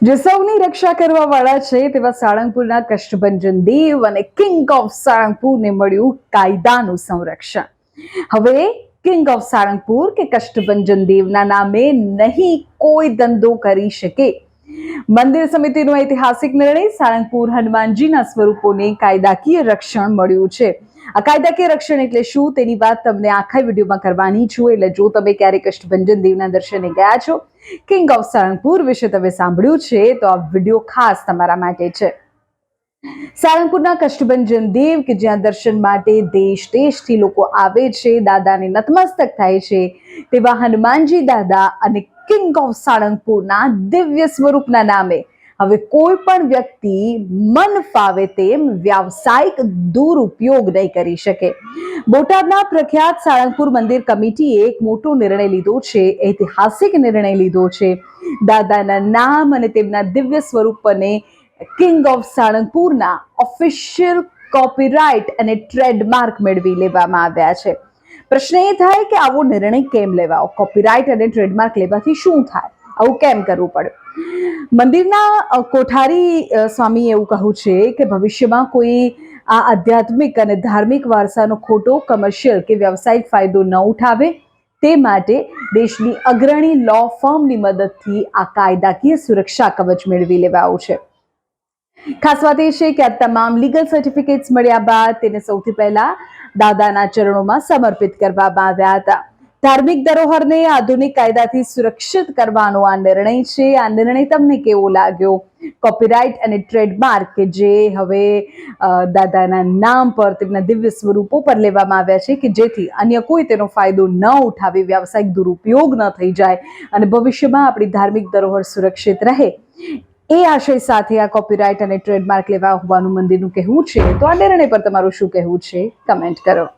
જે સૌની રક્ષા કરવા વાળા છે તેવા સાળંગપુરના કષ્ટભંજન દેવ અને કિંગ ઓફ સાળંગપુરને મળ્યું કાયદાનું સંરક્ષણ. હવે કિંગ ઓફ સાળંગપુર કે કષ્ટભંજન દેવના નામે નહીં કોઈ ધંધો કરી શકે. મંદિર સમિતિનો ઐતિહાસિક નિર્ણય. સાળંગપુર હનુમાનજીના સ્વરૂપોને કાયદાકીય રક્ષણ મળ્યું છે. આ કાયદાકીય રક્ષણ એટલે શું તેની વાત તમને આખા વિડીયોમાં કરવાની છું. એટલે જો તમે ક્યારે કષ્ટભંજન દેવના દર્શને ગયા છો, કિંગ ઓફ સાળંગપુર વિશે તમે સાંભળ્યું છે, તો આ વિડીયો ખાસ તમારા માટે છે. સાળંગપુરના કષ્ટભંજન દેવ કે જ્યાં દર્શન માટે દેશ દેશથી લોકો આવે છે, દાદાને નતમસ્તક થાય છે, તેવા હનુમાનજી દાદા અને કિંગ ઓફ સાળંગપુરના દિવ્ય સ્વરૂપના નામે હવે કોઈ પણ વ્યક્તિ મન ફાવે તેમ વ્યાવસાયિક દુરુપયોગ નહીં કરી શકે. બોટાદના પ્રખ્યાત સાળંગપુર મંદિર કમિટીએ એક મોટો નિર્ણય લીધો છે, ઐતિહાસિક નિર્ણય લીધો છે. દાદાના નામ અને તેમના દિવ્ય સ્વરૂપને કિંગ ઓફ સાળંગપુરના ઓફિશિયલ કોપીરાઇટ અને ટ્રેડમાર્ક મેળવી લેવામાં આવ્યા છે. પ્રશ્ન એ થાય કે આવો નિર્ણય કેમ લેવાયો? કોપીરાઇટ અને ટ્રેડમાર્ક લેવાથી શું થાય? આવું કેમ કરવું પડે? મંદિરના કોઠારી સ્વામી એવું કહ્યું છે કે ભવિષ્યમાં કોઈ આ આધ્યાત્મિક અને ધાર્મિક વારસાનો ખોટો કમર્શિયલ કે વ્યવસાયિક ફાયદો ન ઉઠાવે તે માટે દેશની અગ્રણી લો ફર્મની મદદથી આ કાયદાકીય સુરક્ષા કવચ મેળવી લેવાયું છે. ખાસ વાત એ છે કે આ તમામ લીગલ સર્ટિફિકેટ્સ મળ્યા બાદ તેને સૌથી પહેલા દાદાના ચરણોમાં સમર્પિત કરવામાં આવ્યા હતા. ધાર્મિક ધરોહરને આધુનિક કાયદાથી સુરક્ષિત કરવાનો આ નિર્ણય છે. આ નિર્ણય તમને કેવો લાગ્યો? કોપીરાઇટ અને ટ્રેડમાર્ક કે જે હવે દાદાના નામ પર, તેમના દિવ્ય સ્વરૂપો પર લેવામાં આવ્યા છે કે જેથી અન્ય કોઈ તેનો ફાયદો ન ઉઠાવે, વ્યાવસાયિક દુરુપયોગ ન થઈ જાય અને ભવિષ્યમાં આપણી ધાર્મિક ધરોહર સુરક્ષિત રહે, એ આશય સાથે આ કોપીરાઇટ અને ટ્રેડમાર્ક લેવા હોવાનું મંદિરનું કહેવું છે. તો આ નિર્ણય પર તમારું શું કહેવું છે? કમેન્ટ કરો.